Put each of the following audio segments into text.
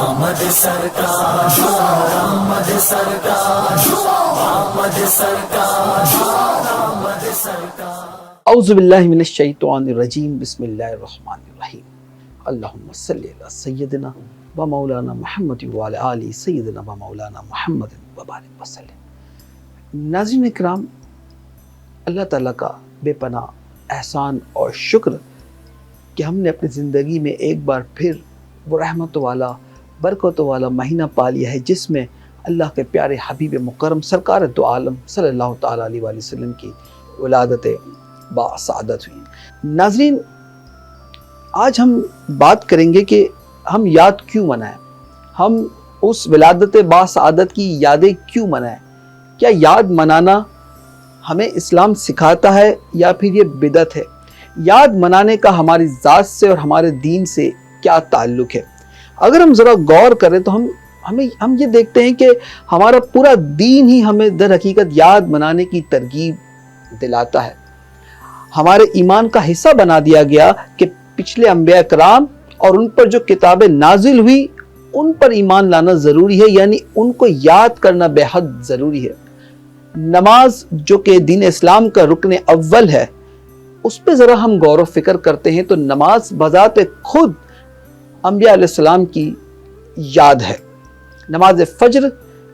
آمد سرکار، آمد سرکار، آمد سرکار، آمد سرکار۔ اعوذ باللہ من الشیطان الرجیم، بسم اللہ الرحمن الرحیم۔ اللہم صلی علی سیدنا و مولانا محمد وعلی آل سیدنا و مولانا محمد وبارک وسلم۔ ناظرین اکرام، اللہ تعالیٰ کا بے پناہ احسان اور شکر کہ ہم نے اپنی زندگی میں ایک بار پھر وہ رحمت والا برکت والا مہینہ پا لیا ہے جس میں اللہ کے پیارے حبیب مکرم سرکار دو عالم صلی اللہ تعالیٰ علیہ وآلہ وسلم کی ولادت باسعادت ہوئی۔ ناظرین، آج ہم بات کریں گے کہ ہم یاد کیوں منائیں، ہم اس ولادت باسعادت کی یادیں کیوں منائیں۔ کیا یاد منانا ہمیں اسلام سکھاتا ہے یا پھر یہ بدعت ہے؟ یاد منانے کا ہماری ذات سے اور ہمارے دین سے کیا تعلق ہے؟ اگر ہم ذرا غور کریں تو ہم یہ دیکھتے ہیں کہ ہمارا پورا دین ہی ہمیں در حقیقت یاد منانے کی ترغیب دلاتا ہے، ہمارے ایمان کا حصہ بنا دیا گیا کہ پچھلے انبیاء کرام اور ان پر جو کتابیں نازل ہوئی ان پر ایمان لانا ضروری ہے، یعنی ان کو یاد کرنا بے حد ضروری ہے۔ نماز جو کہ دین اسلام کا رکن اول ہے، اس پہ ذرا ہم غور و فکر کرتے ہیں تو نماز بذات خود انبیاء علیہ السلام کی یاد ہے۔ نماز فجر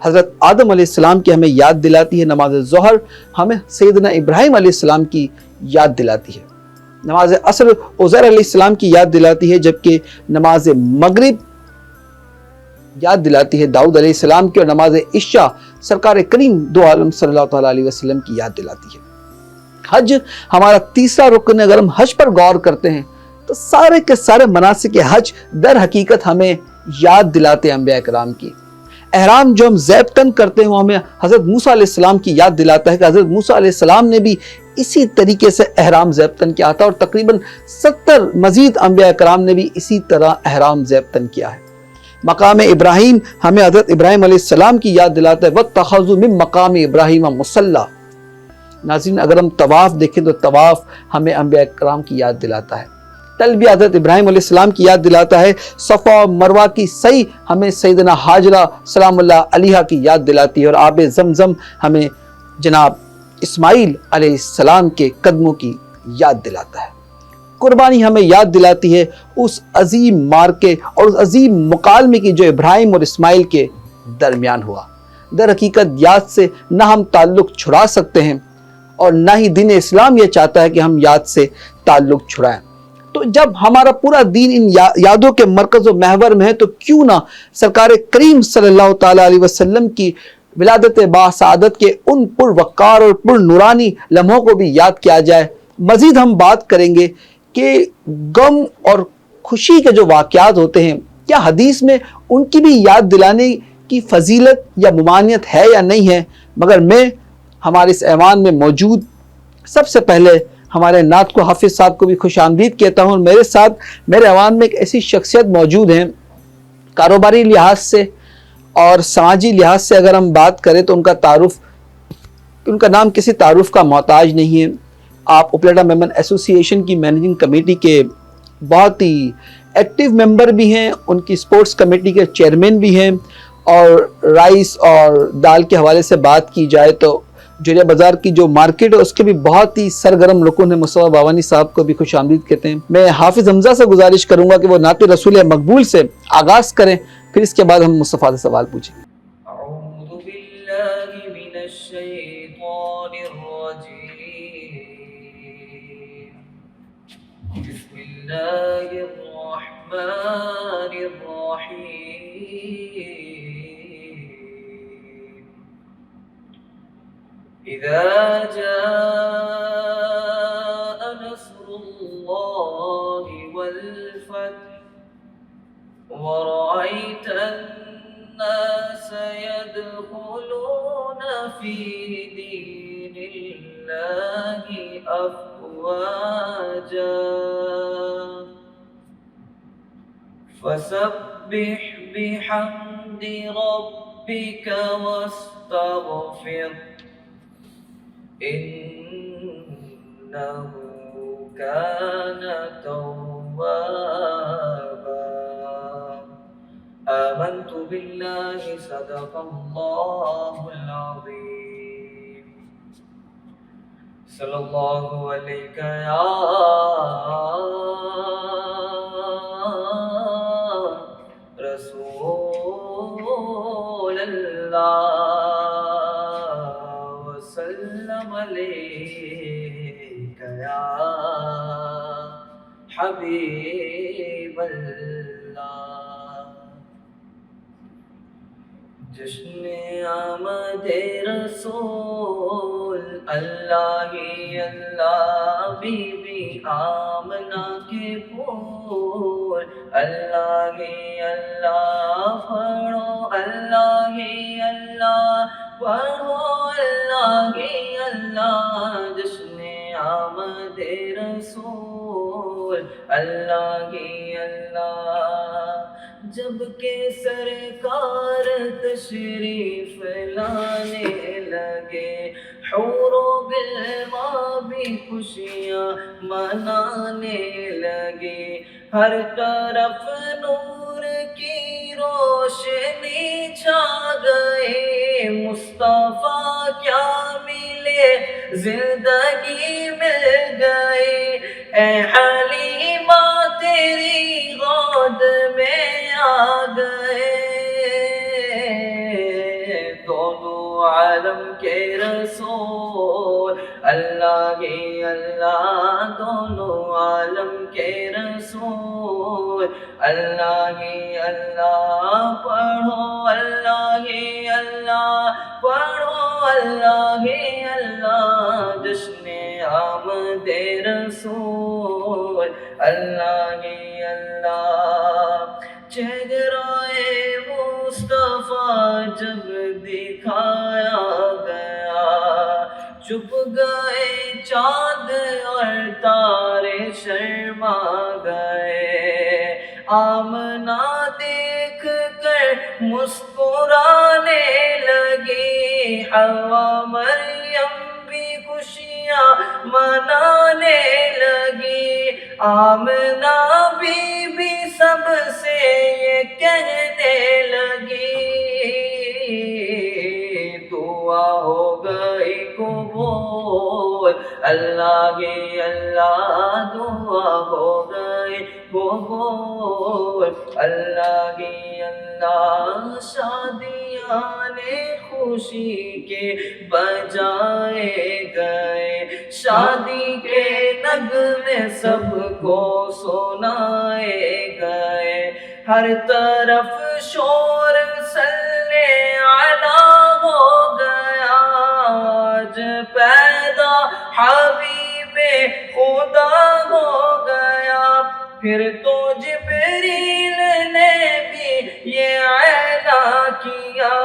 حضرت آدم علیہ السلام کی ہمیں یاد دلاتی ہے، نماز ظہر ہمیں سیدنا ابراہیم علیہ السلام کی یاد دلاتی ہے، نماز عصر عزیر علیہ السلام کی یاد دلاتی ہے، جبکہ نماز مغرب یاد دلاتی ہے داؤد علیہ السلام کی، اور نماز عشاء سرکار کریم دو عالم صلی اللہ تعالیٰ علیہ وسلم کی یاد دلاتی ہے۔ حج ہمارا تیسرا رکن ہے۔ اگر ہم حج پر غور کرتے ہیں تو سارے کے سارے مناسک حج در حقیقت ہمیں یاد دلاتے ہیں انبیاء کرام کی۔ احرام جو ہم زیبتن کرتے ہیں وہ ہمیں حضرت موسیٰ علیہ السلام کی یاد دلاتا ہے کہ حضرت موسیٰ علیہ السلام نے بھی اسی طریقے سے احرام زیبتن کیا تھا، اور تقریباً 70 مزید انبیاء کرام نے بھی اسی طرح احرام زیبتن کیا ہے۔ مقام ابراہیم ہمیں حضرت ابراہیم علیہ السلام کی یاد دلاتا ہے، وَاتَّخَذُوا مِن مَقَامِ إِبْرَاهِيمَ مُصَلًّى۔ ناظرین، اگر ہم طواف دیکھیں تو طواف ہمیں انبیاء کرام کی یاد دلاتا ہے، تلبیہ حضرت ابراہیم علیہ السلام کی یاد دلاتا ہے، صفا و مروہ کی سعی ہمیں سیدنا حاجرہ سلام اللہ علیہا کی یاد دلاتی ہے، اور آب زمزم ہمیں جناب اسماعیل علیہ السلام کے قدموں کی یاد دلاتا ہے۔ قربانی ہمیں یاد دلاتی ہے اس عظیم مارکے اور اس عظیم مکالمے کی جو ابراہیم اور اسماعیل کے درمیان ہوا۔ در حقیقت یاد سے نہ ہم تعلق چھڑا سکتے ہیں اور نہ ہی دین اسلام یہ چاہتا ہے کہ ہم یاد سے تعلق چھڑائیں۔ تو جب ہمارا پورا دین ان یادوں کے مرکز و محور میں ہے تو کیوں نہ سرکار کریم صلی اللہ تعالیٰ علیہ وسلم کی ولادت باسعادت کے ان پر وقار اور پر نورانی لمحوں کو بھی یاد کیا جائے۔ مزید ہم بات کریں گے کہ غم اور خوشی کے جو واقعات ہوتے ہیں، کیا حدیث میں ان کی بھی یاد دلانے کی فضیلت یا ممانعت ہے یا نہیں ہے، مگر میں ہمارے اس ایوان میں موجود سب سے پہلے ہمارے نعت کو حافظ صاحب کو بھی خوش آمدید کہتا ہوں، اور میرے ساتھ میرے ایوان میں ایک ایسی شخصیت موجود ہیں، کاروباری لحاظ سے اور سماجی لحاظ سے اگر ہم بات کریں تو ان کا نام کسی تعارف کا محتاج نہیں ہے۔ آپ اپلیٹا میمن ایسوسی ایشن کی مینیجنگ کمیٹی کے بہت ہی ایکٹیو ممبر بھی ہیں، ان کی سپورٹس کمیٹی کے چیئرمین بھی ہیں، اور رائس اور دال کے حوالے سے بات کی جائے تو جوریہ بازار کی جو مارکیٹ ہے اس کے بھی بہت ہی سرگرم رکن ہیں۔ مصطفیٰ باوانی صاحب کو بھی خوش آمدید کہتے ہیں۔ میں حافظ حمزہ سے گزارش کروں گا کہ وہ نعت رسول مقبول سے آغاز کریں، پھر اس کے بعد ہم مصطفیٰ سے سوال پوچھیں گے۔ اعوذ باللہ من الشیطان الرجیم، بسم اللہ الرحمن الرحیم۔ اذا جاء نصر اللہ والفتح ورأيت الناس يدخلون في دين الله أفواجا فسبح بحمد ربك واستغفر إنه كان توابا۔ آمنت بالله صدق الله العظيم صلی اللہ علیہ یا رسول اللہ وسلم علیہ یا حبیب اللہ جشن آمد رسول اللہ ہی اللہ بی بی آمنہ کے پھول اللہ ہی اللہ پڑھو اللہ ہی اللہ پڑھو اللہ ہی اللہ جشن آمد رسول اللہ ہی اللہ جب کہ سرکار تشریف لانے لگے حور و غلمان بھی خوشیاں منانے لگے ہر طرف نور کی روشنی چھا گئے مصطفیٰ کیا ملے زندگی مل گئے اے حلیمہ تیری گود میں آ گئے دونوں عالم کے رسول اللہ ہی اللہ دونوں عالم کے رسول اللہ ہی اللہ پڑھو اللہ ہی اللہ پڑھو اللہ ہی اللہ جشن آمد رسول اللہ ہی اللہ چہرہ مصطفیٰ جب دکھایا گیا چپ گئے چاند اور تارے شرما گئے آمنہ دیکھ کر مسکرانے لگی حوا مریم بھی خوشیاں منانے لگی آمنہ بی بی سب سے یہ کہنے لگی دعا ہو گئی قبول اللہ ہی اللہ دعا ہو گئی قبول اللہ ہی اللہ شادیاں نے خوشی کے بجائے گئے شادی کے نغمے سب کو سنائے گئے ہر طرف شور صلی علی ہو گیا آج پیدا حبیب خدا ہو گیا پھر تو جبریل نے بھی یہ اعلان کیا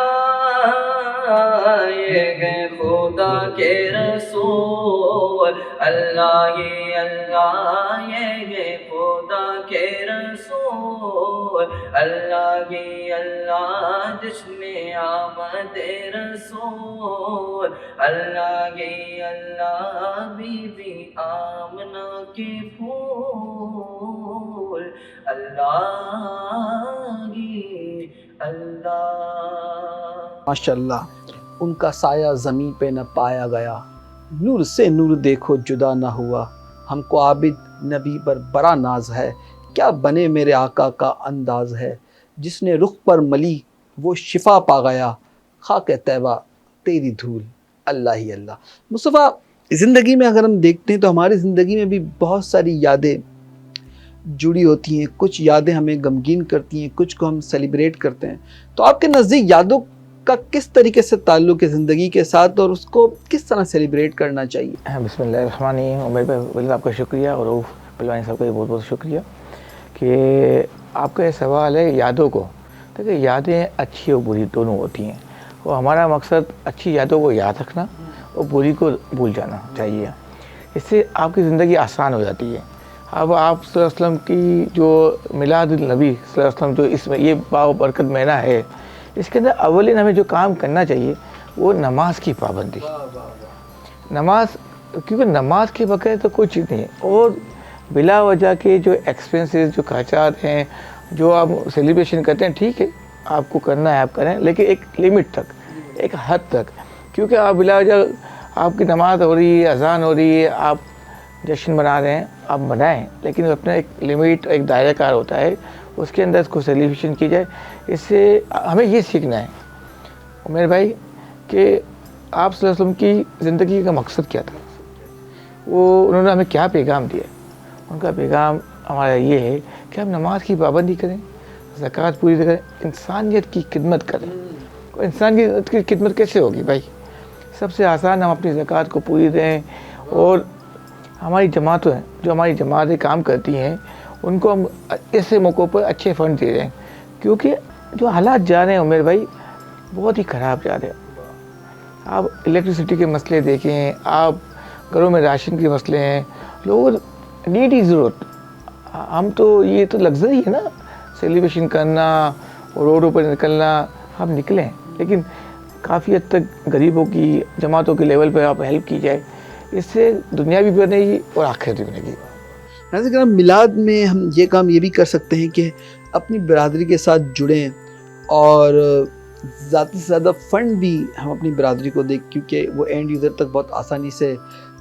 یہ گئے خدا کے رسول اللہ ہی اللہ یہ گئے خدا کے رسول اللہ ہی اللہ جشن آمد رسول اللہ ہی اللہ بی بی آمنہ کے پھول اللہ ہی اللہ ماشاءاللہ ان کا سایہ زمین پہ نہ پایا گیا نور سے نور دیکھو جدا نہ ہوا ہم کو عابد نبی پر بڑا ناز ہے کیا بنے میرے آقا کا انداز ہے جس نے رخ پر ملی وہ شفا پا گیا خاک طیبہ تیری دھول اللہ ہی اللہ مصطفیٰ زندگی میں اگر ہم دیکھتے ہیں تو ہماری زندگی میں بھی بہت ساری یادیں جڑی ہوتی ہیں کچھ یادیں ہمیں غمگین کرتی ہیں کچھ کو ہم سیلیبریٹ کرتے ہیں تو آپ کے نزدیک یادوں کا کس طریقے سے تعلق ہے زندگی کے ساتھ اور اس کو کس طرح سیلیبریٹ کرنا چاہیے؟ بسم اللہ الرحمن الرحیم عمیر بھائی آپ کا شکریہ اور روف پلوانی صاحب کا بہت بہت شکریہ کہ آپ کا یہ سوال ہے یادوں کو دیکھیں یادیں اچھی اور بری دونوں ہوتی ہیں اور ہمارا مقصد اچھی یادوں کو یاد رکھنا اور بری کو بھول جانا چاہیے اس سے آپ کی زندگی آسان ہو جاتی ہے اب آپ صلی اللہ علیہ وسلم کی جو میلاد النبی صلی اللہ علیہ وسلم جو اس میں یہ برکت مہینہ ہے اس کے اندر اولین ہمیں جو کام کرنا چاہیے وہ نماز کی پابندی نماز کیونکہ نماز کے بغیر تو کوئی چیز نہیں ہے اور بلا وجہ کے جو ایکسپنسز جو خرچات ہیں جو آپ سیلیبریشن کرتے ہیں ٹھیک ہے آپ کو کرنا ہے آپ کریں, لیکن ایک لمٹ تک, ایک حد تک, کیونکہ آپ بلا وجہ آپ کی نماز ہو رہی ہے, اذان ہو رہی ہے, آپ جشن منا رہے ہیں, آپ منائیں, لیکن اپنا ایک لمٹ, ایک دائرہ کار ہوتا ہے, اس کے اندر اس کو سیلیبریشن کی جائے. اس سے ہمیں یہ سیکھنا ہے عمیر بھائی کہ آپ صلی اللہ علیہ وسلم کی زندگی کا مقصد کیا تھا, وہ انہوں نے ہمیں کیا پیغام دیا. ان کا پیغام ہمارا یہ ہے کہ ہم نماز کی پابندی کریں, زکوٰۃ پوری کریں, انسانیت کی خدمت کریں. انسانیت کی خدمت کیسے ہوگی بھائی؟ سب سے آسان ہم اپنی زکوٰۃ کو پوری دیں, اور ہماری جماعتیں ہیں, جو ہماری جماعتیں کام کرتی ہیں, ان کو ہم ایسے موقعوں پر اچھے فنڈ دے رہے ہیں, کیونکہ جو حالات جا رہے ہیں عمیر بھائی بہت ہی خراب جا رہے ہیں. آپ الیکٹریسٹی کے مسئلے دیکھیں, آپ گھروں میں راشن کے مسئلے ہیں, لوگوں نیڈی ضرورت. ہم تو یہ تو لگژری ہے نا سیلیبریشن کرنا اور روڈوں پر نکلنا, ہم نکلیں, لیکن کافی حد تک غریبوں کی, جماعتوں کے لیول پہ آپ ہیلپ کی جائے, اس سے دنیا بھی بنے گی اور آخرت بھی بنے گی. ناظرین کرام, میلاد میں ہم یہ کام یہ بھی کر سکتے ہیں کہ اپنی برادری کے ساتھ جڑیں, اور زیادہ سے زیادہ فنڈ بھی ہم اپنی برادری کو دیں, کیونکہ وہ اینڈ یوزر تک بہت آسانی سے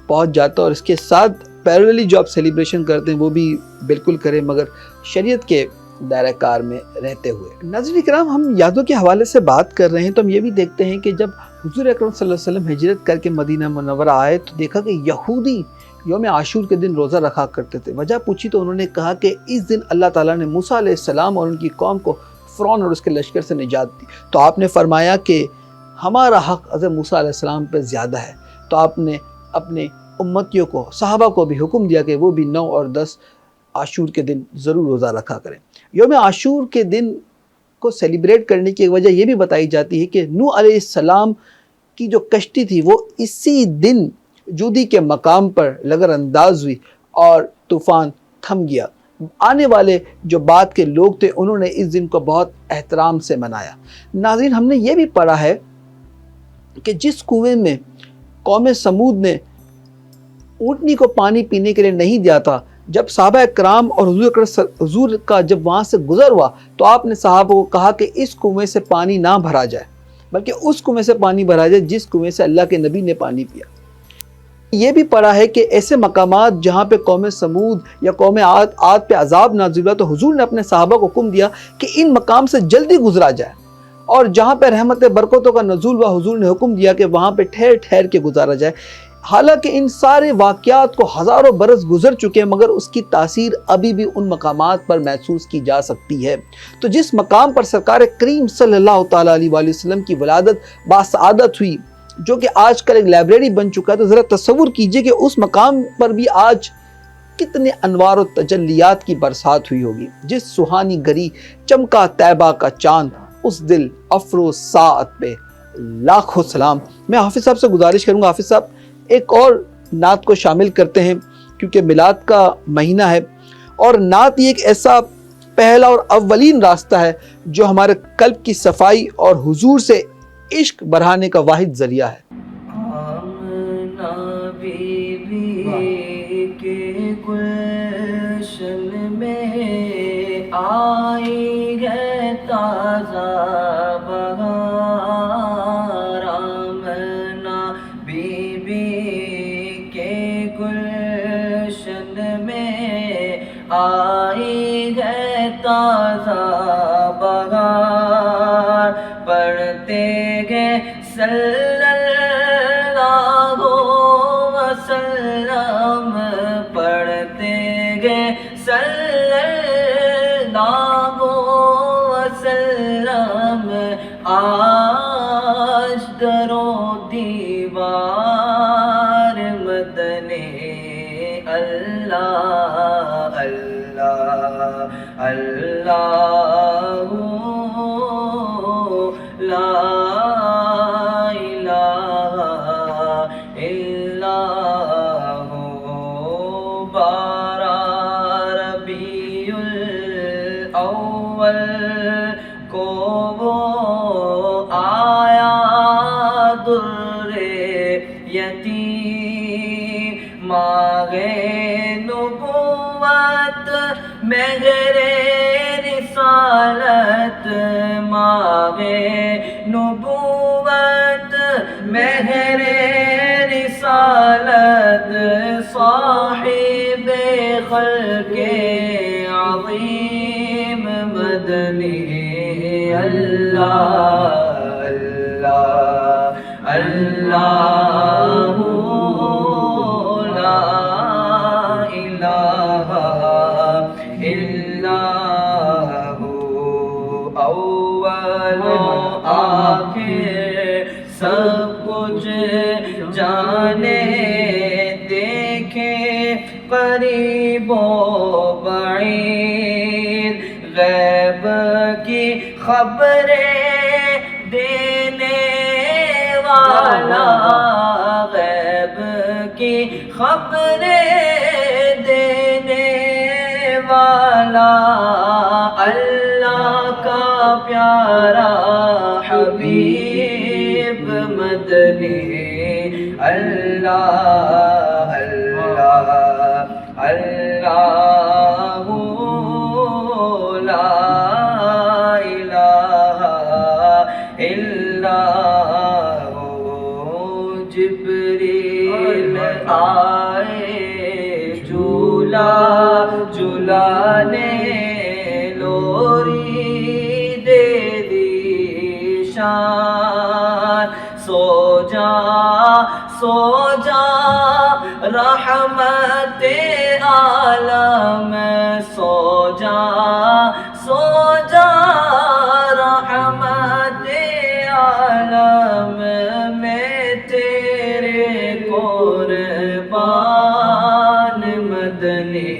پہنچ جاتا ہے. اور اس کے ساتھ پیرللی جو آپ سیلیبریشن کرتے ہیں وہ بھی بالکل کریں, مگر شریعت کے دائرہ کار میں رہتے ہوئے. ناظرین کرام, ہم یادوں کے حوالے سے بات کر رہے ہیں تو ہم یہ بھی دیکھتے ہیں کہ جب حضور اکرم صلی اللہ علیہ وسلم ہجرت کر کے مدینہ منورہ آئے تو دیکھا کہ یہودی یوم عاشور کے دن روزہ رکھا کرتے تھے. وجہ پوچھی تو انہوں نے کہا کہ اس دن اللہ تعالیٰ نے موسیٰ علیہ السلام اور ان کی قوم کو فرعون اور اس کے لشکر سے نجات دی. تو آپ نے فرمایا کہ ہمارا حق حضرت موسیٰ علیہ السلام پہ زیادہ ہے, تو آپ نے اپنے امتیوں کو, صحابہ کو بھی حکم دیا کہ وہ بھی 9 اور 10 عاشور کے دن ضرور روزہ رکھا کریں. یوم عاشور کے دن کو سیلیبریٹ کرنے کی ایک وجہ یہ بھی بتائی جاتی ہے کہ نوح علیہ السلام کی جو کشتی تھی وہ اسی دن جودی کے مقام پر لگر انداز ہوئی اور طوفان تھم گیا. آنے والے جو بعد کے لوگ تھے انہوں نے اس دن کو بہت احترام سے منایا. ناظرین, ہم نے یہ بھی پڑھا ہے کہ جس کنویں میں قوم سمود نے اونٹنی کو پانی پینے کے لیے نہیں دیا تھا, جب صحابہ کرام اور حضور کا جب وہاں سے گزر ہوا تو آپ نے صحابہ کو کہا کہ اس کنویں سے پانی نہ بھرا جائے, بلکہ اس کنویں سے پانی بھرا جائے جس کنویں سے اللہ کے نبی نے پانی پیا. یہ بھی پڑھا ہے کہ ایسے مقامات جہاں پہ قوم سمود یا قوم عاد پہ عذاب نازل ہوا تو حضور نے اپنے صحابہ کو حکم دیا کہ ان مقام سے جلدی گزرا جائے, اور جہاں پہ رحمت برکتوں کا نزول ہوا حضور نے حکم دیا کہ وہاں پہ ٹھہر ٹھہر کے گزارا جائے. حالانکہ ان سارے واقعات کو ہزاروں برس گزر چکے ہیں, مگر اس کی تاثیر ابھی بھی ان مقامات پر محسوس کی جا سکتی ہے. تو جس مقام پر سرکار کریم صلی اللہ تعالیٰ علیہ وآلہ وسلم کی ولادت باسعادت ہوئی, جو کہ آج کل ایک لائبریری بن چکا ہے, تو ذرا تصور کیجئے کہ اس مقام پر بھی آج کتنے انوار و تجلیات کی برسات ہوئی ہوگی. جس سہانی گری چمکا طیبہ کا چاند, اس دل افروز ساعت پہ لاکھوں سلام. میں حافظ صاحب سے گزارش کروں گا, حافظ صاحب ایک اور نعت کو شامل کرتے ہیں کیونکہ میلاد کا مہینہ ہے, اور نعت یہ ایک ایسا پہلا اور اولین راستہ ہے جو ہمارے قلب کی صفائی اور حضور سے عشق بڑھانے کا واحد ذریعہ ہے. آمنہ بی بی کے گلشن میں آئی ہے تازہ بہار. آمنہ بی بی کے گلشن میں آئی ہے تازہ بہار. پڑھتے گئے صلی اللہ وسلم, پڑھتے گئے صلی اللہ وسلم. آج در و دیوار مدنے اللہ اللہ اللہ لا الہ الا ہو. بارہ ربیع الاول کو وہ آیا در یتیم, ماہ نبوت مہر رسالت, ماہ نبوت مہر رسالت صاحب خلق عظیم مدنی اللہ اللہ اللہ لا الہ الا ہو اول و آخر سب کچھ جانے دیکھے قریب و بعید غیب کی خبریں دینے والا غیب کی خبریں دینے والا اللہ کا پیارا حبیب مدنی اللہ اللہ اللہ لا الہ الا ہو جبریل آئے جھولا جھولانے لوری دے دی شان سو جا رحمت عالم سو جا رحمت عالم میں تیرے قربان مدنی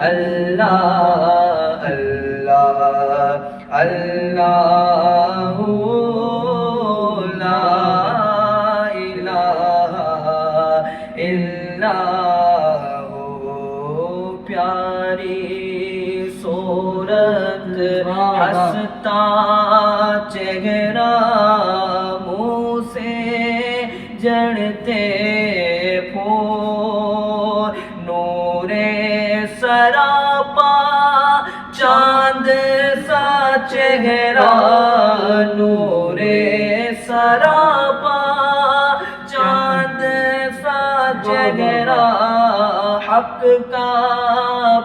اللہ اللہ اللہ لا الہ الا ہو پیاری صورت ہنستا چہرہ منہ سے جڑتے پھول نور سراپا چاند سا چہرہ نور سراپا چاند سا چہرہ حق کا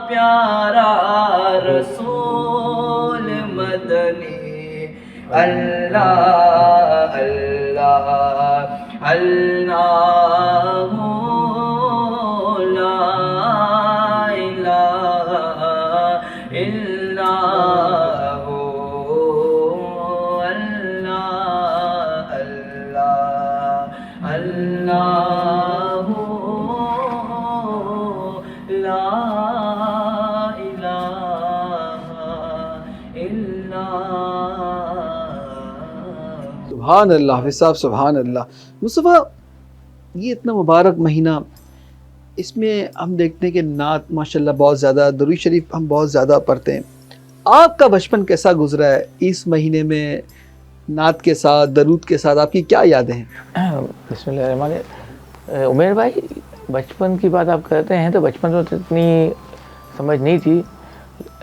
پیارا رسول مدنی اللہ اللہ اللہ لا الہ الا ہو اللہ اللہ اللہ لا الہ الا سبحان اللہ حافظ صاحب، سبحان اللہ۔ مصطفیٰ، یہ اتنا مبارک مہینہ، اس میں ہم دیکھتے ہیں کہ نعت ماشاءاللہ بہت زیادہ، درود شریف ہم بہت زیادہ پڑھتے ہیں۔ آپ کا بچپن کیسا گزرا ہے اس مہینے میں؟ نعت کے ساتھ، درود کے ساتھ آپ کی کیا یادیں ہیں؟ بسم اللہ الرحمن الرحیم۔ عمیر بھائی، بچپن کی بات آپ کرتے ہیں تو بچپن میں تو اتنی سمجھ نہیں تھی،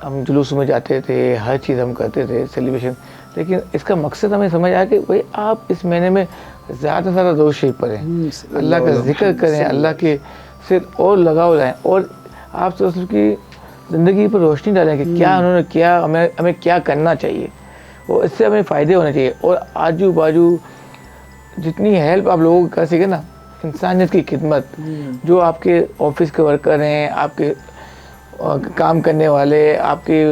ہم جلوس میں جاتے تھے، ہر چیز ہم کرتے تھے سیلیبریشن، لیکن اس کا مقصد ہمیں سمجھ آیا کہ بھائی آپ اس مہینے میں زیادہ سے زیادہ درود شریف پڑھیں، اللہ کا ذکر کریں، اللہ کے صرف اور لگاؤ لائیں، اور آپ رسول کی زندگی پر روشنی ڈالیں کہ کیا انہوں نے کیا، ہمیں کیا کرنا چاہیے، اور اس سے ہمیں فائدے ہونے چاہیے، اور آجو باجو جتنی ہیلپ آپ لوگوں کو کر سکے نا، انسانیت کی خدمت، جو آپ کے آفس کے ورکر ہیں، آپ کے کام کرنے والے، آپ کے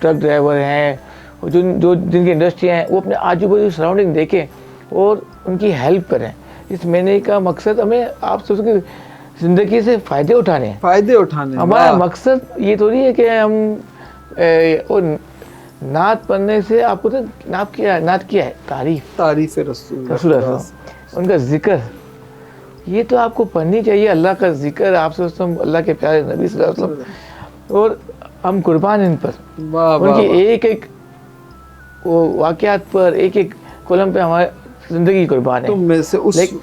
ٹرک ڈرائیور ہیں، جو جن کی انڈسٹری ہیں، وہ اپنے آجو باجو سراؤنڈنگ دیکھیں اور ان کی ہیلپ کریں۔ اس مہینے کا مقصد ہمیں آپ سوچ کے زندگی سے فائدے اٹھانے ہیں، ہمارا مقصد یہ تھوڑی ہے کہ ہم اور نعت پڑھنے سے آپ کو نعت کیا ہے تعریف رسول اللہ، ان کا ذکر، یہ تو آپ کو پڑھنی چاہیے، اللہ کا ذکر، آپ سے اللہ کے پیارے نبی صلی اللہ علیہ وسلم، اور ہم قربان ان پر، ان کی ایک ایک واقعات پر، ایک ایک کولم پہ ہماری زندگی قربان ہے، لیکن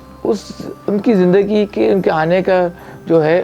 ان کی زندگی کے، ان کے آنے کا جو ہے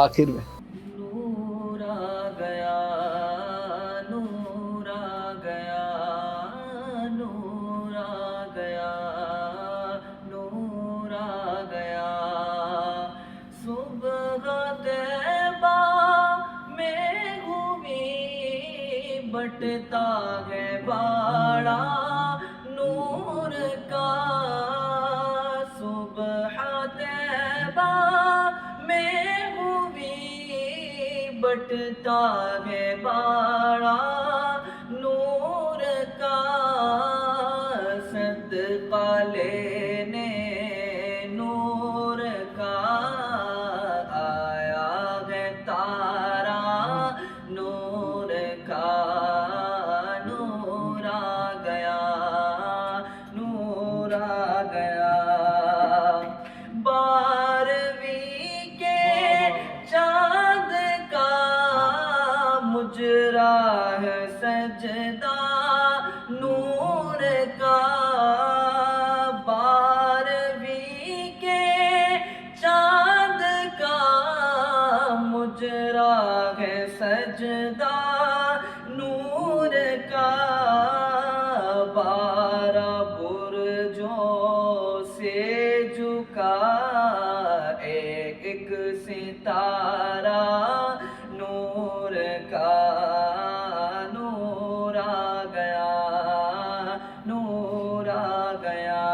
آخر میں نور آ گیا، نور آ گیا، نور آ گیا، نور آ گیا، صبح طیبہ میں ہوئی بٹتا ہے باڑا نور کا، صبح طیبہ میں ہوئی بٹتا ہے باڑا نور کا، صدقہ لینے نور کا آیا ہے تارا نور کا، نور آ گیا، نور آ گیا، بارہویں کے چاند کا مجرا ہے سجدہ نور کا، بارہویں کے چاند کا مجرا ہے سجدہ نور کا، 12 برجوں سے جھکا ایک ستارہ نور کا، نور آ گیا، نور آ گیا،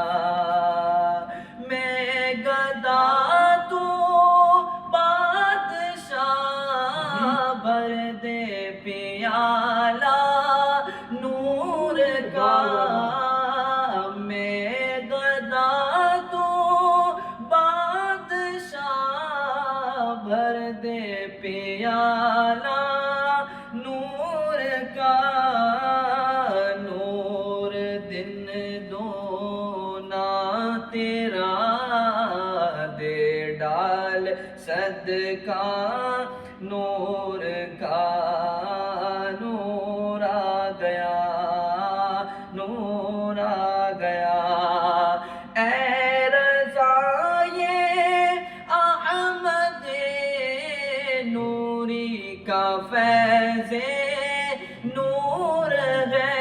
میں گدا تو بادشاہ بھر دے پیالہ نور کا، میں گدا تو بادشاہ بھر دے پیالہ نور کا، نور دن دونا تیرا دے ڈال صدقہ نور کا، نور آ گیا، نور آ گیا، اے رضائے احمد نوری کا فیض نور ہے،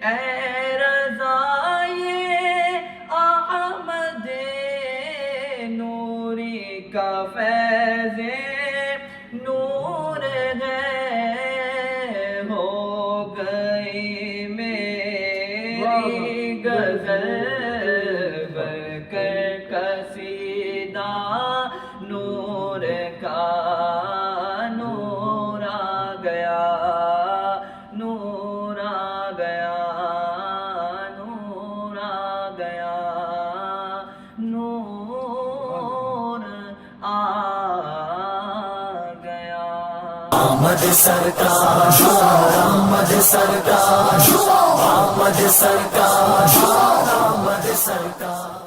اے رضائے احمد نوری کا فیض نور ہے، ہو گئی میری غزل بن کر قصیدہ نور کا، نور آ گیا، نور آ گیا، نور آ گیا، نور آ گیا، احمد سرکار، احمد سرکار، احمد سرکار، احمد سرکار۔